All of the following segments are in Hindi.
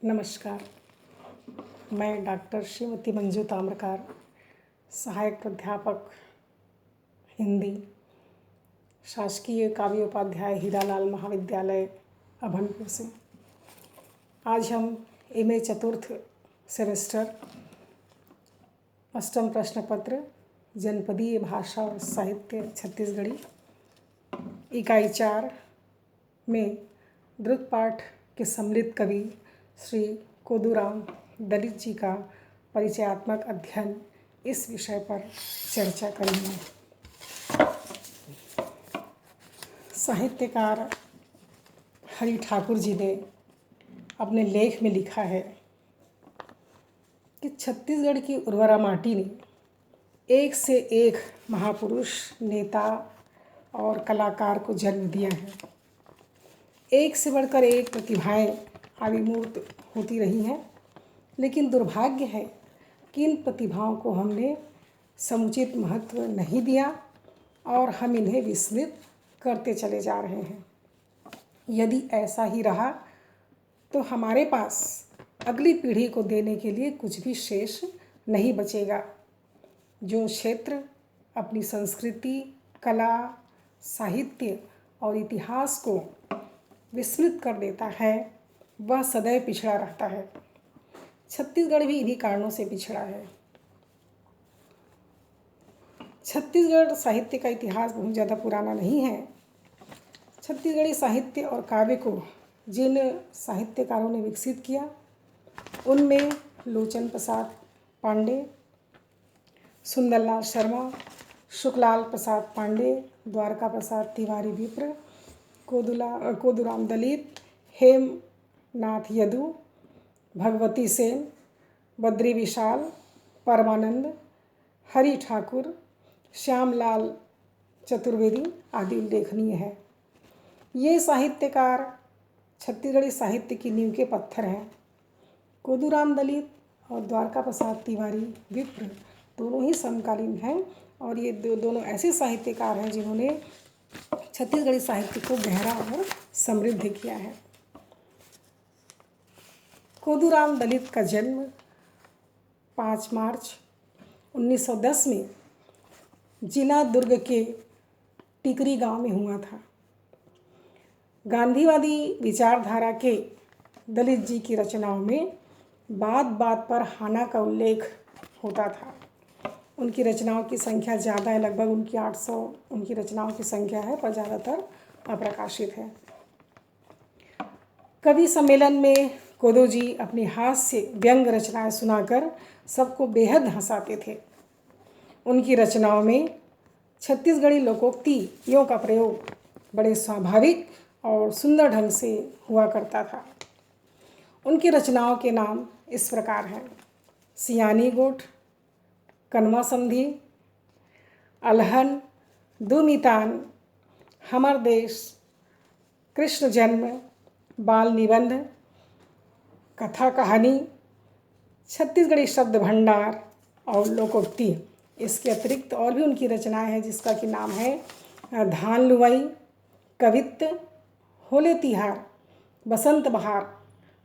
नमस्कार। मैं डॉक्टर श्रीमती मंजू ताम्रकार, सहायक प्राध्यापक हिंदी, शासकीय काव्य उपाध्याय हीरालाल महाविद्यालय अभनपुर से। आज हम MA चतुर्थ सेमेस्टर अष्टम प्रश्न पत्र जनपदीय भाषा और साहित्य छत्तीसगढ़ी इकाई 4 में द्रुत पाठ के सम्मिलित कवि श्री कोदूराम दलित जी का परिचयात्मक अध्ययन इस विषय पर चर्चा करेंगे। साहित्यकार हरि ठाकुर जी ने अपने लेख में लिखा है कि छत्तीसगढ़ की उर्वरा माटी ने एक से एक महापुरुष, नेता और कलाकार को जन्म दिया है। एक से बढ़कर एक प्रतिभाएं आविर्भूत होती रही हैं, लेकिन दुर्भाग्य है कि इन प्रतिभाओं को हमने समुचित महत्व नहीं दिया और हम इन्हें विस्मृत करते चले जा रहे हैं। यदि ऐसा ही रहा तो हमारे पास अगली पीढ़ी को देने के लिए कुछ भी शेष नहीं बचेगा। जो क्षेत्र अपनी संस्कृति, कला, साहित्य और इतिहास को विस्मृत कर देता है, वह सदैव पिछड़ा रहता है। छत्तीसगढ़ भी इन्हीं कारणों से पिछड़ा है। छत्तीसगढ़ साहित्य का इतिहास बहुत ज़्यादा पुराना नहीं है। छत्तीसगढ़ी साहित्य और काव्य को जिन साहित्यकारों ने विकसित किया, उनमें लोचन प्रसाद पांडे, सुंदरलाल शर्मा, शुक्लाल प्रसाद पांडे, द्वारका प्रसाद तिवारी विप्र, कोदूराम दलित, हेमनाथ यदु, भगवती सेन, बद्री विशाल, परमानंद, हरि ठाकुर, श्यामलाल चतुर्वेदी आदि उल्लेखनीय है। ये साहित्यकार छत्तीसगढ़ी साहित्य की नींव के पत्थर हैं। कोदूराम दलित और द्वारका प्रसाद तिवारी विप्र दोनों ही समकालीन हैं और ये दोनों ऐसे साहित्यकार हैं जिन्होंने छत्तीसगढ़ी साहित्य को गहरा और समृद्ध किया है। कोदूराम दलित का जन्म 5 मार्च 1910 में जिला दुर्ग के टिकरी गांव में हुआ था। गांधीवादी विचारधारा के दलित जी की रचनाओं में बात बात पर हाना का उल्लेख होता था। उनकी रचनाओं की संख्या ज़्यादा है, लगभग उनकी 800 उनकी रचनाओं की संख्या है, पर ज़्यादातर अप्रकाशित है। कवि सम्मेलन में कोदो जी अपनी हास्य व्यंग रचनाएं सुनाकर सबको बेहद हंसाते थे। उनकी रचनाओं में छत्तीसगढ़ी लोकोक्तियों का प्रयोग बड़े स्वाभाविक और सुंदर ढंग से हुआ करता था। उनकी रचनाओं के नाम इस प्रकार हैं: सियानी गोठ, कनवा संधि, अलहन, दुमितान, हमर देश, कृष्ण जन्म, बाल निबंध, कथा कहानी, छत्तीसगढ़ी शब्द भंडार और लोकोक्ति। इसके अतिरिक्त और भी उनकी रचनाएं हैं, जिसका कि नाम है धान लुवई, कवित्त, होले तिहार, बसंत बहार,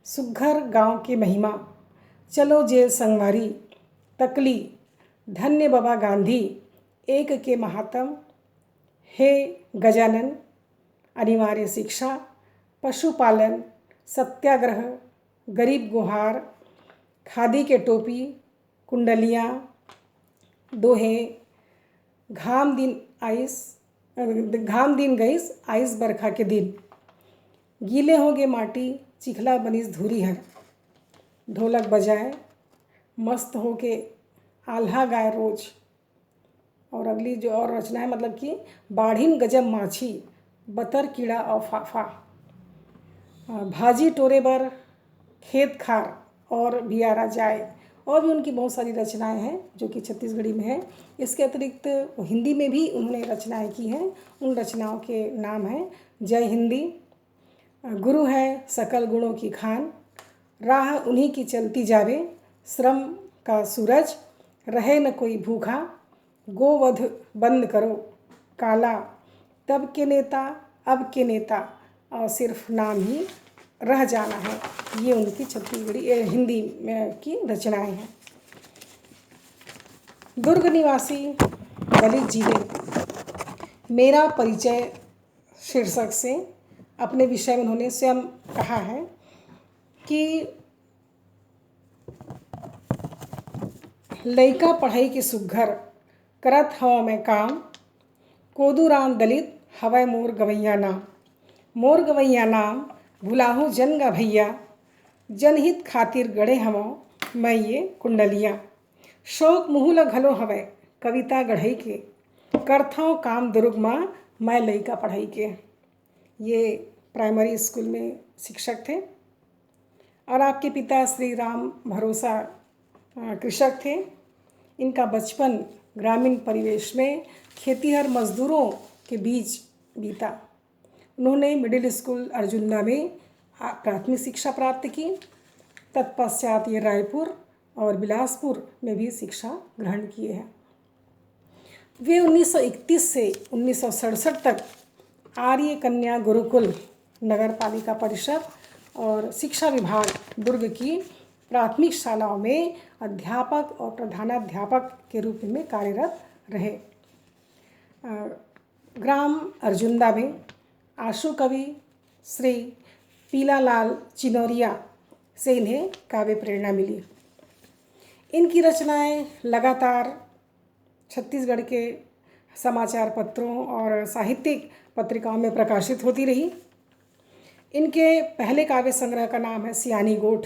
सुघ्घर गांव की महिमा, चलो जेल संगवारी, तकली, धन्य बाबा गांधी, एक के महात्म, हे गजानन, अनिवार्य शिक्षा, पशुपालन, सत्याग्रह, गरीब गुहार, खादी के टोपी, कुंडलियाँ, दोहे, घाम दिन गईस आइस बरखा के दिन, गीले होंगे माटी, चिखला बनिस धूरी है, ढोलक बजाए, मस्त होके आल्हा गाय रोज। और अगली जो और रचना है, मतलब कि बाढ़िन गजब माछी, बतर कीड़ा और फाफा, भाजी टोरे बर, खेत खार और बियारा जाए। और भी उनकी बहुत सारी रचनाएं हैं जो कि छत्तीसगढ़ी में है। इसके अतिरिक्त हिंदी में भी उन्होंने रचनाएं की हैं। उन रचनाओं के नाम हैं जय हिंदी, गुरु है सकल गुणों की खान, राह उन्हीं की चलती जावे, श्रम का सूरज, रहे न कोई भूखा, गोवध बंद करो, काला, तब के नेता अब के नेता, और सिर्फ नाम ही रह जाना है। ये उनकी छत्तीसगढ़ी हिंदी में की रचनाएं हैं। दुर्ग निवासी दलित जी ने मेरा परिचय शीर्षक से अपने विषय में उन्होंने स्वयं कहा है कि लइका पढ़ाई के सुघर करत हव मैं काम, कोदूराम दलित हवय मोर गवैया नाम। मोर गवैया नाम भुलाहूँ जन गा भैया, जनहित खातिर गढ़े हवं मैं ये कुंडलियाँ। शौक मुँह ल घलो हवय कविता गढ़ई के, करथों काम दुर्ग माँ मैं लइका पढ़ाई के। ये प्राइमरी स्कूल में शिक्षक थे और आपके पिता श्री राम भरोसा कृषक थे। इनका बचपन ग्रामीण परिवेश में खेतीहर मजदूरों के बीच बीता। उन्होंने मिडिल स्कूल अर्जुंदा में प्राथमिक शिक्षा प्राप्त की। तत्पश्चात ये रायपुर और बिलासपुर में भी शिक्षा ग्रहण किए हैं। वे 1931 से 1967 तक आर्य कन्या गुरुकुल नगर पालिका परिषद और शिक्षा विभाग दुर्ग की प्राथमिक शालाओं में अध्यापक और प्रधानाध्यापक के रूप में कार्यरत रहे। ग्राम अर्जुंदा में आशु कवि श्री पीलालाल चिनौरिया से इन्हें काव्य प्रेरणा मिली। इनकी रचनाएं लगातार छत्तीसगढ़ के समाचार पत्रों और साहित्यिक पत्रिकाओं में प्रकाशित होती रही। इनके पहले काव्य संग्रह का नाम है सियानी गोठ,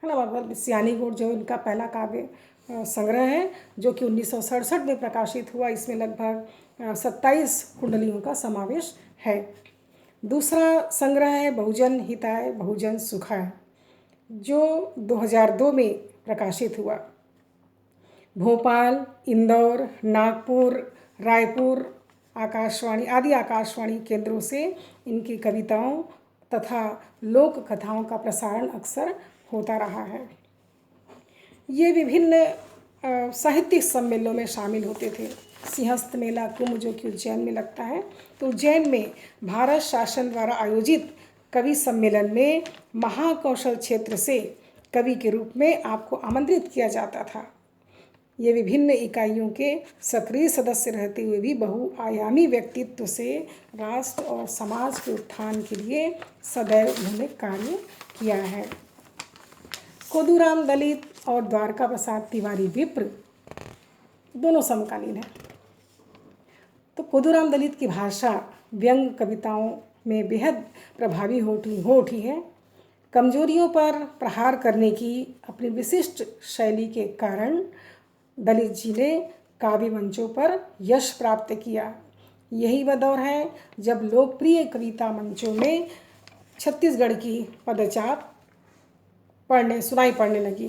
है ना। मतलब सियानी गोठ जो इनका पहला काव्य संग्रह है, जो कि 1967 में प्रकाशित हुआ। इसमें लगभग 27 कुंडलियों का समावेश है। दूसरा संग्रह है बहुजन हिताय बहुजन सुखाय, जो 2002 में प्रकाशित हुआ। भोपाल, इंदौर, नागपुर, रायपुर आकाशवाणी आदि आकाशवाणी केंद्रों से इनकी कविताओं तथा लोक कथाओं का प्रसारण अक्सर होता रहा है। ये विभिन्न साहित्यिक सम्मेलनों में शामिल होते थे। सिंहस्थ मेला कुंभ जो कि उज्जैन में लगता है, तो उज्जैन में भारत शासन द्वारा आयोजित कवि सम्मेलन में महाकौशल क्षेत्र से कवि के रूप में आपको आमंत्रित किया जाता था। ये विभिन्न इकाइयों के सक्रिय सदस्य रहते हुए भी बहुआयामी व्यक्तित्व से राष्ट्र और समाज के उत्थान के लिए सदैव उन्होंने कार्य किया है। कोदूराम दलित और द्वारका प्रसाद तिवारी विप्र दोनों समकालीन हैं। तो कोदूराम दलित की भाषा व्यंग कविताओं में बेहद प्रभावी हो उठी है। कमजोरियों पर प्रहार करने की अपनी विशिष्ट शैली के कारण दलित जी ने काव्य मंचों पर यश प्राप्त किया। यही वह दौर है जब लोकप्रिय कविता मंचों में छत्तीसगढ़ की पदचाप सुनाई पड़ने लगी।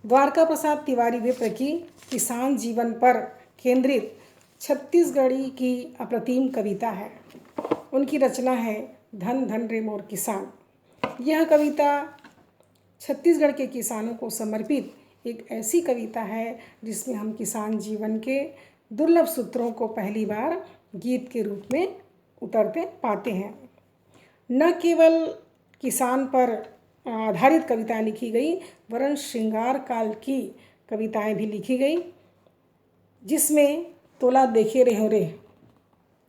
द्वारका प्रसाद तिवारी विप्र की किसान जीवन पर केंद्रित छत्तीसगढ़ी की अप्रतिम कविता है। उनकी रचना है धन धन रे मोर किसान। यह कविता छत्तीसगढ़ के किसानों को समर्पित एक ऐसी कविता है जिसमें हम किसान जीवन के दुर्लभ सूत्रों को पहली बार गीत के रूप में उतरते पाते हैं। न केवल किसान पर आधारित कविताएं लिखी गई, वरन श्रृंगार काल की कविताएं भी लिखी गई, जिसमें तोला देखे रहो रे,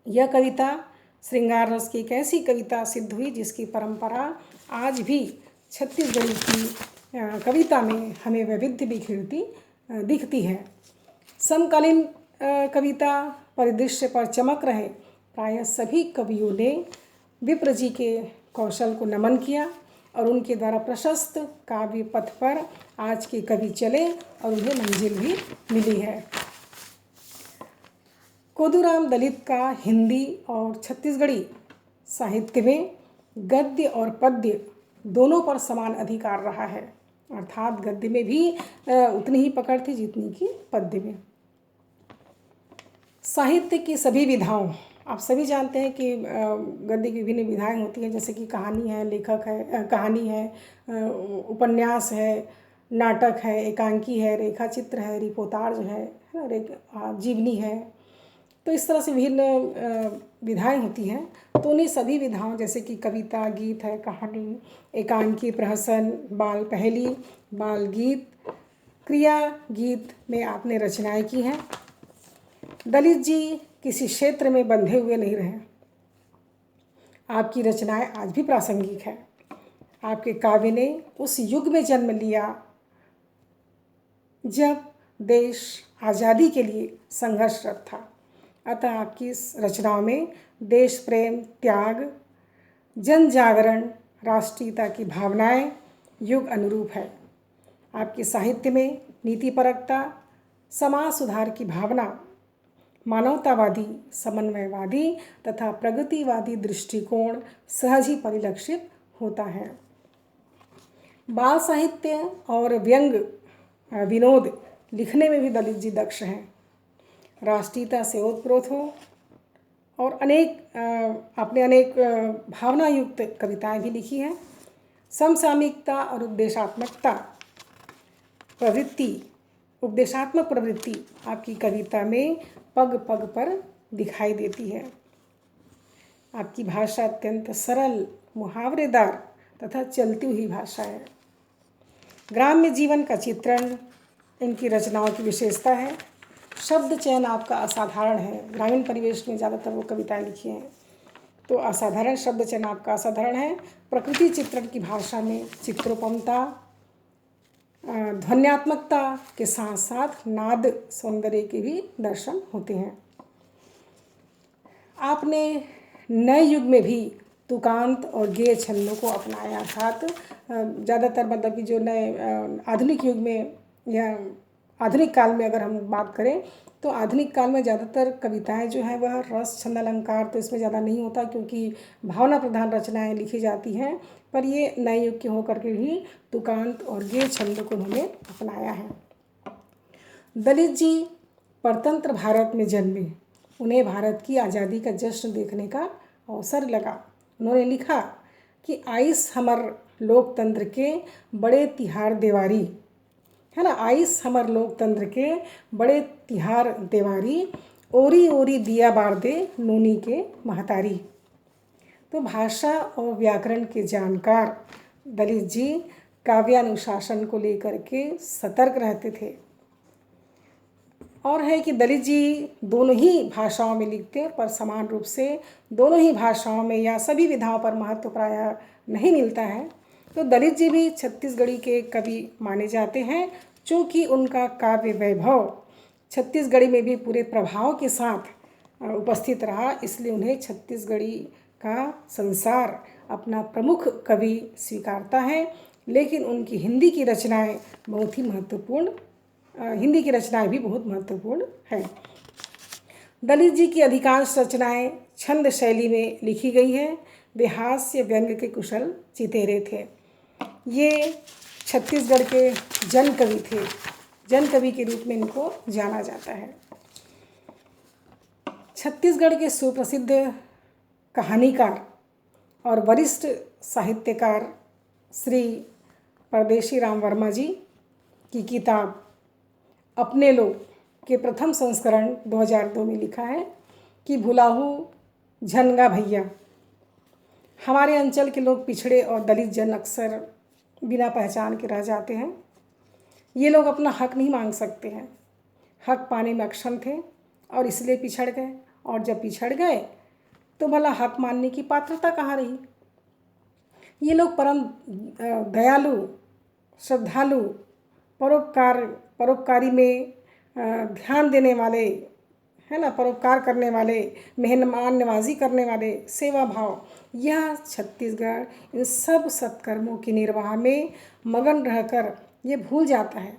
यह कविता श्रृंगार रस की एक ऐसी कविता सिद्ध हुई जिसकी परंपरा आज भी छत्तीसगढ़ी की कविता में हमें वैविध्य बिखेरती दिखती है। समकालीन कविता परिदृश्य पर चमक रहे प्रायः सभी कवियों ने विप्र जी के कौशल को नमन किया और उनके द्वारा प्रशस्त काव्य पथ पर आज के कवि चले और उन्हें मंजिल भी मिली है। कोदूराम दलित का हिंदी और छत्तीसगढ़ी साहित्य में गद्य और पद्य दोनों पर समान अधिकार रहा है, अर्थात गद्य में भी उतनी ही पकड़ थी जितनी कि पद्य में। साहित्य की सभी विधाओं, आप सभी जानते हैं कि गद्य की विभिन्न विधाएं होती हैं, जैसे कि कहानी है, लेखक है, कहानी है, उपन्यास है, नाटक है, एकांकी है, रेखा चित्र है, रिपोर्टाज है, जीवनी है, तो इस तरह से विभिन्न विधाएं होती हैं। तो उन्हीं सभी विधाओं जैसे कि कविता, गीत है, कहानी, एकांकी, प्रहसन, बाल पहेली, बाल गीत, क्रिया गीत में आपने रचनाएं की हैं। दलित जी किसी क्षेत्र में बंधे हुए नहीं रहे। आपकी रचनाएं आज भी प्रासंगिक है। आपके काव्य ने उस युग में जन्म लिया जब देश आज़ादी के लिए संघर्षरत था। अतः आपकी इस रचनाओं में देश प्रेम, त्याग, जन जागरण, राष्ट्रीयता की भावनाएं युग अनुरूप है। आपके साहित्य में नीतिपरकता, समाज सुधार की भावना, मानवतावादी, समन्वयवादी तथा प्रगतिवादी दृष्टिकोण सहज ही परिलक्षित होता है। बाल साहित्य और व्यंग विनोद लिखने में भी दलित जी दक्ष हैं। राष्ट्रीयता से ओतप्रोत हो और आपने अनेक भावना युक्त कविताएं भी लिखी हैं। समसामयिकता और उपदेशात्मक प्रवृत्ति आपकी कविता में पग पग पर दिखाई देती है। आपकी भाषा अत्यंत सरल, मुहावरेदार तथा चलती हुई भाषा है। ग्राम्य जीवन का चित्रण इनकी रचनाओं की विशेषता है। शब्द चयन आपका असाधारण है। ग्रामीण परिवेश में ज़्यादातर वो कविताएं लिखी हैं, तो असाधारण शब्द चयन आपका असाधारण है। प्रकृति चित्रण की भाषा में चित्रोपमता, ध्वन्यात्मकता के साथ साथ नाद सौंदर्य के भी दर्शन होते हैं। आपने नए युग में भी तुकांत और गेय छंदों को अपनाया, अर्थात ज़्यादातर मतलब कि जो नए आधुनिक युग में या आधुनिक काल में अगर हम बात करें तो आधुनिक काल में ज़्यादातर कविताएं जो हैं वह रस, छंद, अलंकार तो इसमें ज़्यादा नहीं होता क्योंकि भावना प्रधान रचनाएं लिखी जाती हैं। पर ये नए युग के होकर के भी तुकांत और गेय छंद को उन्होंने अपनाया है। दलित जी परतंत्र भारत में जन्मे। उन्हें भारत की आज़ादी का जश्न देखने का अवसर लगा। उन्होंने लिखा कि आइस हमर लोकतंत्र के बड़े तिहार देवारी, है ना, आइस हमर लोकतंत्र के बड़े तिहार देवारी, ओरी ओरी दिया बार दे नूनी के महतारी। तो भाषा और व्याकरण के जानकार दलित जी काव्यानुशासन को लेकर के सतर्क रहते थे। और है कि दलित जी दोनों ही भाषाओं में लिखते, पर समान रूप से दोनों ही भाषाओं में या सभी विधाओं पर महत्व प्रायः नहीं मिलता है। तो दलित जी भी छत्तीसगढ़ी के कवि माने जाते हैं। चूँकि उनका काव्य वैभव छत्तीसगढ़ी में भी पूरे प्रभाव के साथ उपस्थित रहा, इसलिए उन्हें छत्तीसगढ़ी का संसार अपना प्रमुख कवि स्वीकारता है। लेकिन उनकी हिंदी की रचनाएं बहुत ही महत्वपूर्ण, हिंदी की रचनाएं भी बहुत महत्वपूर्ण हैं। दलित जी की अधिकांश रचनाएं छंद शैली में लिखी गई हैं। वे हास्य व्यंग के कुशल चितेरे थे। ये छत्तीसगढ़ के जन कवि थे। जन कवि के रूप में इनको जाना जाता है। छत्तीसगढ़ के सुप्रसिद्ध कहानीकार और वरिष्ठ साहित्यकार श्री परदेशी राम वर्मा जी की किताब अपने लोग के प्रथम संस्करण 2002 में लिखा है कि भुलाहू झनगा भैया, हमारे अंचल के लोग पिछड़े और दलित जन अक्सर बिना पहचान के रह जाते हैं। ये लोग अपना हक नहीं मांग सकते हैं, हक पाने में अक्षम थे और इसलिए पिछड़ गए। और जब पिछड़ गए तो भला हक मानने की पात्रता कहाँ रही। ये लोग परम दयालु, श्रद्धालु, परोपकारी में ध्यान देने वाले, है ना, परोपकार करने वाले, मेहमान नवाजी करने वाले, सेवा भाव, यह छत्तीसगढ़ इन सब सत्कर्मों के निर्वाह में मगन रहकर ये भूल जाता है।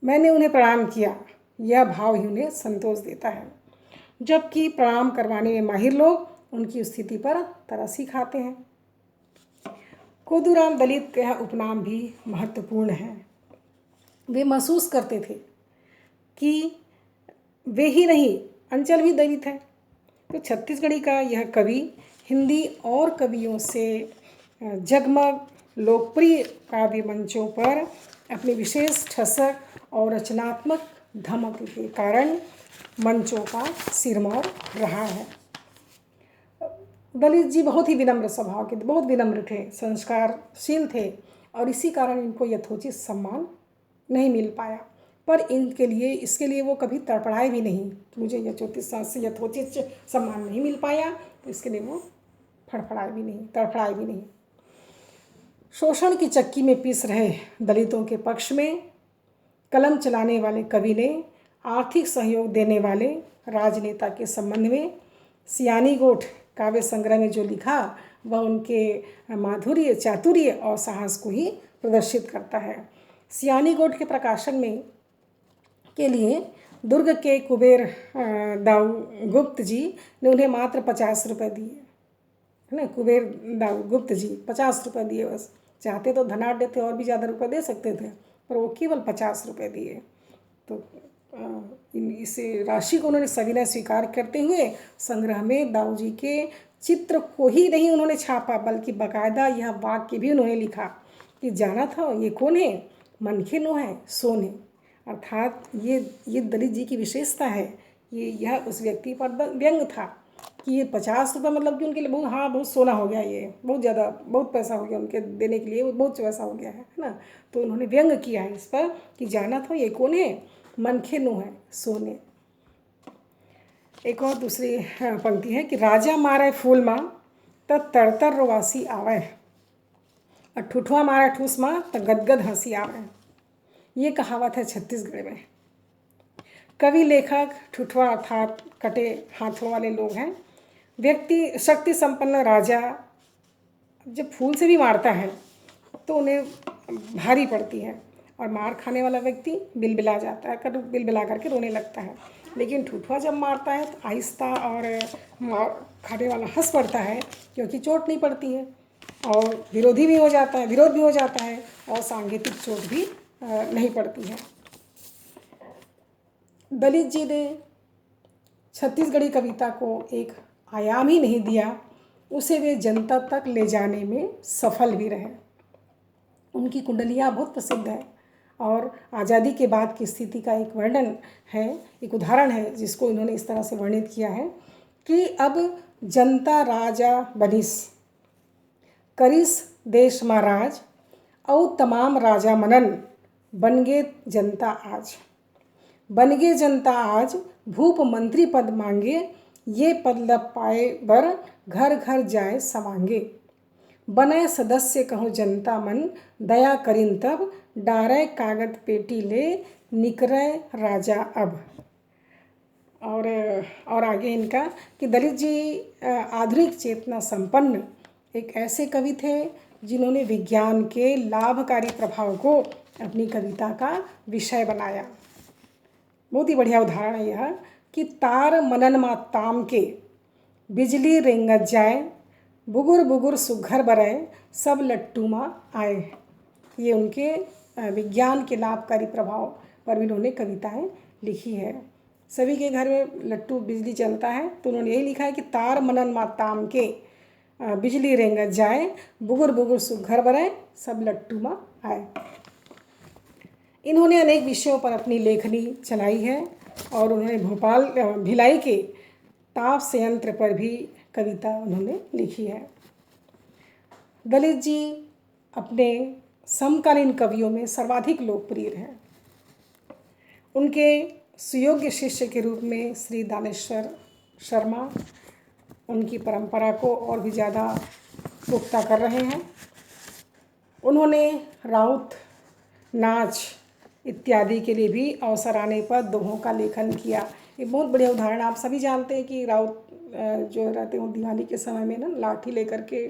मैंने उन्हें प्रणाम किया, यह भाव ही उन्हें संतोष देता है। जबकि प्रणाम करवाने में माहिर लोग उनकी स्थिति पर तरस ही खाते हैं। कोदूराम दलित का उपनाम भी महत्वपूर्ण है। वे महसूस करते थे कि वे ही नहीं, अंचल भी दलित है। तो छत्तीसगढ़ी का यह कवि हिंदी और कवियों से जगमग लोकप्रिय काव्य मंचों पर अपनी विशेष ठसक और रचनात्मक धमक के कारण मंचों का सिरमौर रहा है। दलित जी बहुत ही विनम्र स्वभाव के, बहुत विनम्र थे, संस्कारशील थे और इसी कारण इनको यथोचित सम्मान नहीं मिल पाया। पर इसके लिए वो कभी तड़पड़ाए भी नहीं कि मुझे यथोचित सम्मान नहीं मिल पाया, तो इसके लिए वो तड़पड़ाए भी नहीं। शोषण की चक्की में पीस रहे दलितों के पक्ष में कलम चलाने वाले कवि ने आर्थिक सहयोग देने वाले राजनेता के संबंध में सियानी गोठ काव्य संग्रह में जो लिखा वह उनके माधुर्य, चातुर्य और साहस को ही प्रदर्शित करता है। सियानी गोठ के प्रकाशन में के लिए दुर्ग के कुबेर दाऊ गुप्त जी ने उन्हें मात्र 50 रुपये दिए, है ना। कुबेर दाऊ गुप्त जी 50 रुपये दिए, बस। चाहते तो धनाढ़ देते और भी ज़्यादा रुपये दे सकते थे, पर वो केवल 50 रुपये दिए। तो इस राशि को उन्होंने सविनय स्वीकार करते हुए संग्रह में दाऊ जी के चित्र को ही नहीं उन्होंने छापा, बल्कि बाकायदा यह वाक्य भी उन्होंने लिखा कि जाना था ये कौन है, मनखे नो है सोने। अर्थात ये दलित जी की विशेषता है। यह उस व्यक्ति पर व्यंग था कि ये 50 रुपये मतलब कि उनके लिए बहुत सोना हो गया, ये बहुत ज़्यादा, बहुत पैसा हो गया उनके देने के लिए, बहुत पैसा हो गया है ना। तो उन्होंने व्यंग किया है इस पर कि जाना था ये कौन है, मनखे नो है सोने। एक और दूसरी पंक्ति है कि राजा मारे फूल माँ त तरतर रोवासी आवे और ठुठुआ मारा ठूस माँ त गदगद हंसी आवे। ये कहावत है छत्तीसगढ़ में। कवि लेखक ठुठुआ अर्थात कटे हाथों वाले लोग हैं। व्यक्ति शक्ति संपन्न राजा जब फूल से भी मारता है तो उन्हें भारी पड़ती है और मार खाने वाला व्यक्ति बिलबिला जाता है, बिलबिला करके रोने लगता है। लेकिन ठुठुआ जब मारता है तो आहिस्ता और मार खाने वाला हंस पड़ता है, क्योंकि चोट नहीं पड़ती है और विरोध भी हो जाता है और सांगीतिक चोट भी नहीं पड़ती है। दलित जी ने छत्तीसगढ़ी कविता को एक आयाम ही नहीं दिया, उसे वे जनता तक ले जाने में सफल भी रहे। उनकी कुंडलियाँ बहुत प्रसिद्ध है और आज़ादी के बाद की स्थिति का एक वर्णन है, एक उदाहरण है जिसको इन्होंने इस तरह से वर्णित किया है कि अब जनता राजा बनिस करिस देश महाराज और तमाम राजा मनन बनगे जनता आज भूप मंत्री पद मांगे ये पद लब पाए बर घर घर जाए सवांगे बने सदस्य कहो जनता मन दया करिन तब डारे कागज पेटी ले निकरे राजा अब। और आगे इनका कि दलित जी आधुनिक चेतना संपन्न एक ऐसे कवि थे जिन्होंने विज्ञान के लाभकारी प्रभाव को अपनी कविता का विषय बनाया। बहुत ही बढ़िया उदाहरण है यह कि तार मनन मा ताम के बिजली रेंगत जाए बुगुर बुगुर सुघर बरए सब लट्टू मा आए। ये उनके विज्ञान के लाभकारी प्रभाव पर भी उन्होंने कविताएं लिखी है। सभी के घर में लट्टू बिजली चलता है तो उन्होंने यही लिखा है कि तार मनन मा ताम के बिजली रेंगत जाए बुगुर बुगुर सुघर बरए सब लट्टू मा आए। इन्होंने अनेक विषयों पर अपनी लेखनी चलाई है और उन्होंने भिलाई के ताप संयंत्र पर भी कविता उन्होंने लिखी है। दलित जी अपने समकालीन कवियों में सर्वाधिक लोकप्रिय हैं। उनके सुयोग्य शिष्य के रूप में श्री दानेश्वर शर्मा उनकी परंपरा को और भी ज़्यादा पुख्ता कर रहे हैं। उन्होंने राउत नाच इत्यादि के लिए भी अवसर आने पर दोहों का लेखन किया। एक बहुत बढ़िया उदाहरण आप सभी जानते हैं कि राउत जो रहते हैं दिवाली के समय में ना लाठी लेकर के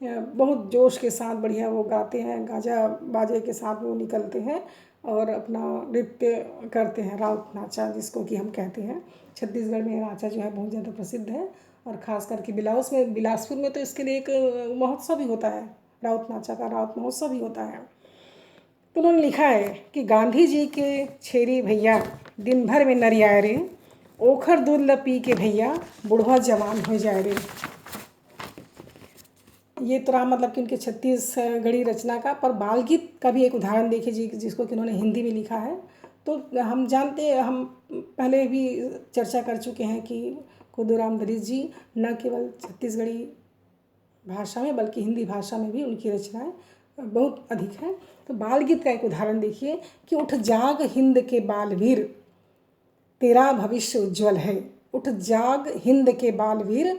बहुत जोश के साथ बढ़िया वो गाते हैं, गाजा बाजे के साथ वो निकलते हैं और अपना नृत्य करते हैं, राउत नाचा जिसको कि हम कहते हैं। छत्तीसगढ़ में नाचा जो है बहुत ज़्यादा प्रसिद्ध है और ख़ास करके बिलासपुर में तो इसके लिए एक महोत्सव भी होता है, राउत नाचा का राउत महोत्सव भी होता है। तो उन्होंने लिखा है कि गांधी जी के छेरी भैया दिन भर में नरियाए रे ओखर दूध ल पी के भैया बुढ़वा जवान हो जाए रे। ये तो रहा मतलब कि उनके छत्तीसगढ़ी रचना का। पर बाल गीत का भी एक उदाहरण देखिए जी जिसको कि उन्होंने हिंदी में लिखा है। तो हम जानते हैं, हम पहले भी चर्चा कर चुके हैं कि खुदूराम दलित जी न केवल छत्तीसगढ़ी भाषा में बल्कि हिंदी भाषा में भी उनकी रचनाएं बहुत अधिक हैं। तो बाल गीत का एक उदाहरण देखिए कि उठ जाग हिंद के बालवीर, तेरा भविष्य उज्ज्वल है। उठ जाग हिंद के बालवीर,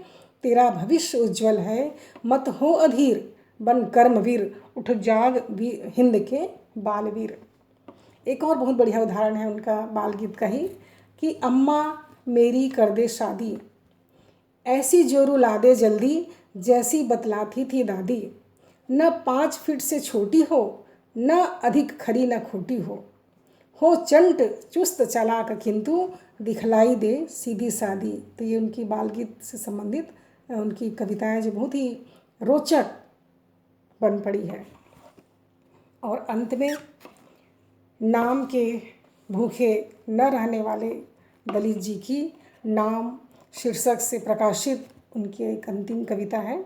तेरा भविष्य उज्ज्वल है। मत हो अधीर, बन कर्मवीर, उठ जाग हिंद के बालवीर। एक और बहुत बढ़िया उदाहरण है उनका बाल गीत का ही कि अम्मा मेरी कर दे शादी, ऐसी जो रुला दे जल्दी, जैसी बतलाती थी दादी। न 5 फीट से छोटी हो, न अधिक खरी न खोटी हो चंट चुस्त चालाक किंतु दिखलाई दे सीधी सादी। तो ये उनकी बाल गीत से संबंधित उनकी कविताएं जो बहुत ही रोचक बन पड़ी है। और अंत में नाम के भूखे न रहने वाले दलित जी की नाम शीर्षक से प्रकाशित उनकी एक अंतिम कविता है।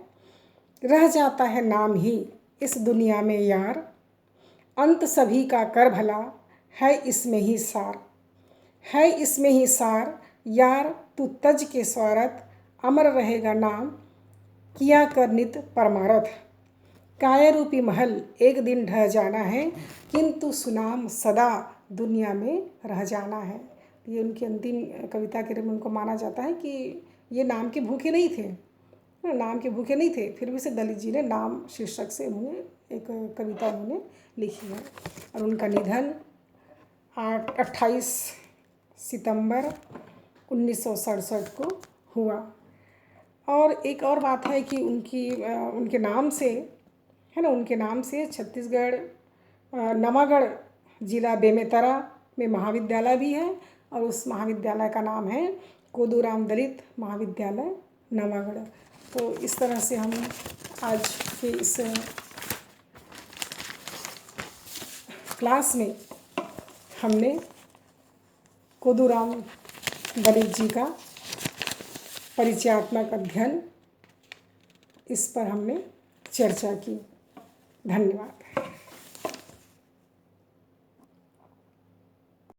रह जाता है नाम ही इस दुनिया में यार, अंत सभी का कर भला है इसमें ही सार। है इसमें ही सार यार तू तज के स्वार्थ, अमर रहेगा नाम किया कर नित परमारथ। काया रूपी महल एक दिन ढह जाना है, किंतु सुनाम सदा दुनिया में रह जाना है। ये उनकी अंतिम कविता के रूप में उनको माना जाता है कि ये नाम के भूखे नहीं थे, नाम के भूखे नहीं थे, फिर भी से दलित जी ने नाम शीर्षक से उन्होंने एक कविता उन्होंने लिखी है। और उनका निधन 28 सितंबर 1967 को हुआ। और एक और बात है कि उनके नाम से है ना, उनके नाम से छत्तीसगढ़ नवागढ़ जिला बेमेतरा में महाविद्यालय भी है और उस महाविद्यालय का नाम है खुदूराम दलित महाविद्यालय नवागढ़। तो इस तरह से हम आज के इस क्लास में हमने खुदूराम दलित जी का परिचयात्मक अध्ययन इस पर हमने चर्चा की। धन्यवाद।